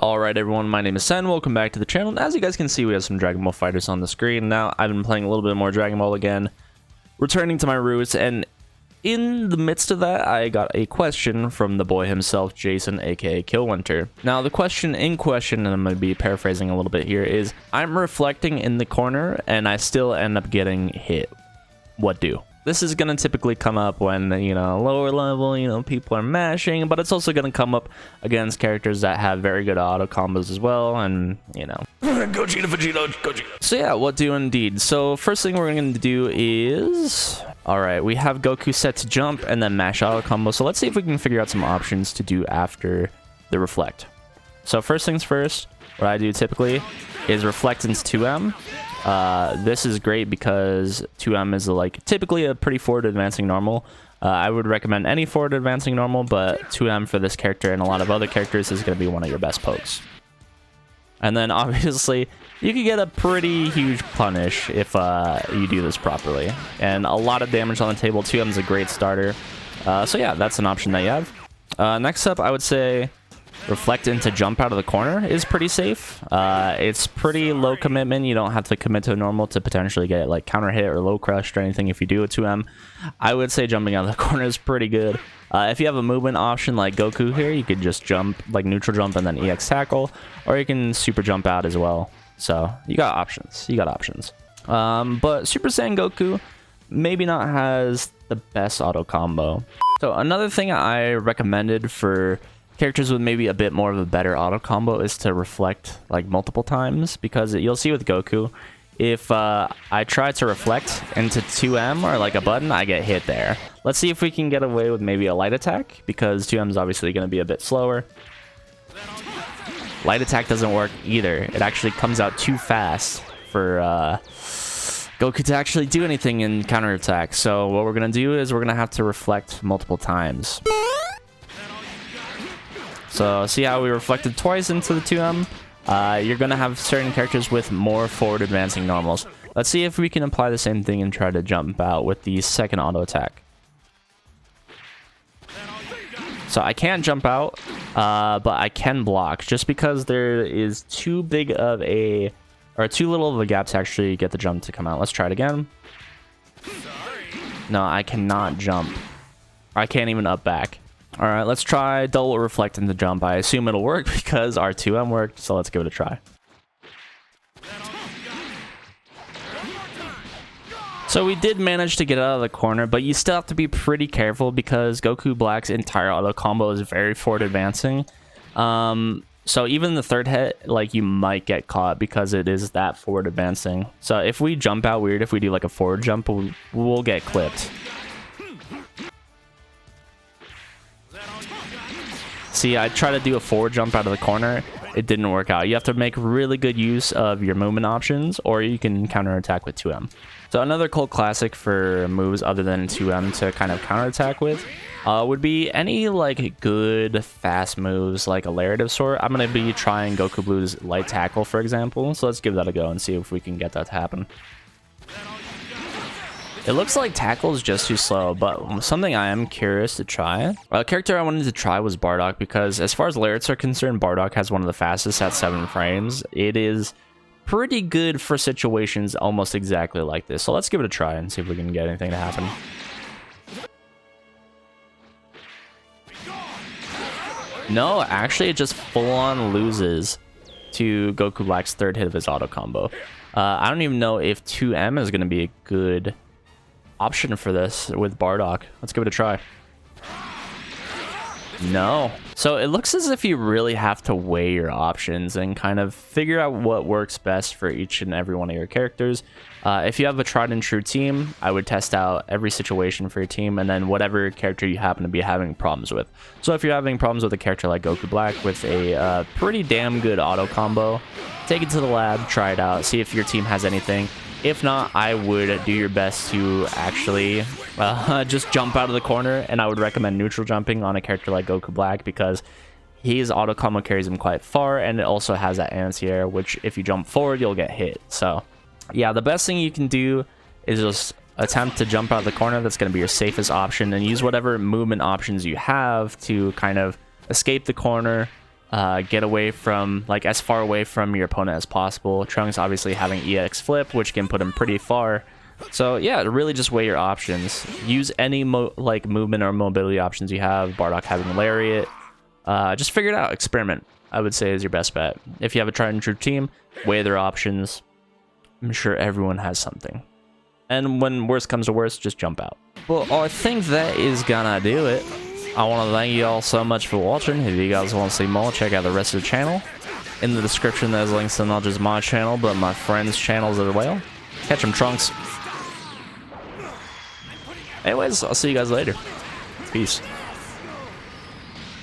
Alright everyone, my name is Sen, welcome back to the channel, and as you guys can see we have some Dragon Ball fighters on the screen. Now I've been playing a little bit more Dragon Ball again, returning to my roots, and in the midst of that I got a question from the boy himself, Jason aka Killwinter. Now the question in question, and I'm going to be paraphrasing a little bit here, is I'm reflecting in the corner and I still end up getting hit. What do? This is going to typically come up when, lower level, people are mashing, but it's also going to come up against characters that have very good auto combos as well, and, Gogeta, Vegeta, Gogeta. So yeah, what do indeed. So first thing we're going to do is, alright, we have Goku set to jump and then mash auto combo, so let's see if we can figure out some options to do after the reflect. So first things first, what I do typically is reflect into 2M. This is great because 2M is typically a pretty forward advancing normal. I would recommend any forward advancing normal, but 2M for this character and a lot of other characters is going to be one of your best pokes. And then obviously you can get a pretty huge punish if you do this properly, and a lot of damage on the table. 2M is a great starter, so yeah, that's an option that you have. Next up, I would say reflect into jump out of the corner is pretty safe. It's pretty low commitment. You don't have to commit to a normal to potentially get counter hit or low crushed or anything if you do a 2M. I would say jumping out of the corner is pretty good. If you have a movement option like Goku here, you could just jump, neutral jump and then EX tackle, or you can super jump out as well. So you got options. But Super Saiyan Goku maybe not has the best auto combo. So another thing I recommended for characters with maybe a bit more of a better auto combo is to reflect multiple times, because you'll see with Goku, if I try to reflect into 2M or a button, I get hit there. Let's see if we can get away with maybe a light attack, because 2M is obviously going to be a bit slower. Light attack doesn't work either. It actually comes out too fast for Goku to actually do anything in counter attack. So what we're going to do is we're going to have to reflect multiple times. So see how we reflected twice into the 2M? You're going to have certain characters with more forward advancing normals. Let's see if we can apply the same thing and try to jump out with the second auto attack. So I can't jump out, but I can block, just because there is too little of a gap to actually get the jump to come out. Let's try it again. No, I cannot jump. I can't even up back. Alright, let's try double reflect into jump. I assume it'll work because our 2M worked, so let's give it a try. So we did manage to get out of the corner, but you still have to be pretty careful because Goku Black's entire auto combo is very forward advancing. So even the third hit, you might get caught because it is that forward advancing. So if we jump out weird, if we do a forward jump, we'll get clipped. See, I tried to do a forward jump out of the corner. It didn't work out. You have to make really good use of your movement options, or you can counterattack with 2M. So another cult classic for moves other than 2M to kind of counterattack with would be any good fast moves like a Lariat of sort. I'm going to be trying Goku Blue's light tackle, for example. So let's give that a go and see if we can get that to happen. It looks like tackle is just too slow, but something I am curious to try. A character I wanted to try was Bardock, because as far as Lariats are concerned, Bardock has one of the fastest at 7 frames. It is pretty good for situations almost exactly like this. So let's give it a try and see if we can get anything to happen. No, actually it just full-on loses to Goku Black's third hit of his auto combo. I don't even know if 2M is going to be a good option for this with Bardock. Let's give it a try. No. So it looks as if you really have to weigh your options and kind of figure out what works best for each and every one of your characters. If you have a tried and true team, I would test out every situation for your team, and then whatever character you happen to be having problems with. So if you're having problems with a character like Goku Black with a pretty damn good auto combo, take it to the lab, try it out, see if your team has anything. If not, I would do your best to actually just jump out of the corner, and I would recommend neutral jumping on a character like Goku Black, because his auto combo carries him quite far, and it also has that anti-air, which if you jump forward, you'll get hit. So yeah, the best thing you can do is just attempt to jump out of the corner. That's going to be your safest option, and use whatever movement options you have to kind of escape the corner, get away from, like, as far away from your opponent as possible. Trunks obviously having EX flip, which can put him pretty far. So yeah, really just weigh your options. Use any like movement or mobility options you have. Bardock having Lariat. Just figure it out. Experiment, I would say, is your best bet. If you have a tried and true team, weigh their options. I'm sure everyone has something. And when worst comes to worst, just jump out. Well, I think that is gonna do it. I want to thank you all so much for watching. If you guys want to see more, check out the rest of the channel. In the description, there's links to not just my channel, but my friends' channels as well. Catch 'em, Trunks. Anyways, I'll see you guys later. Peace.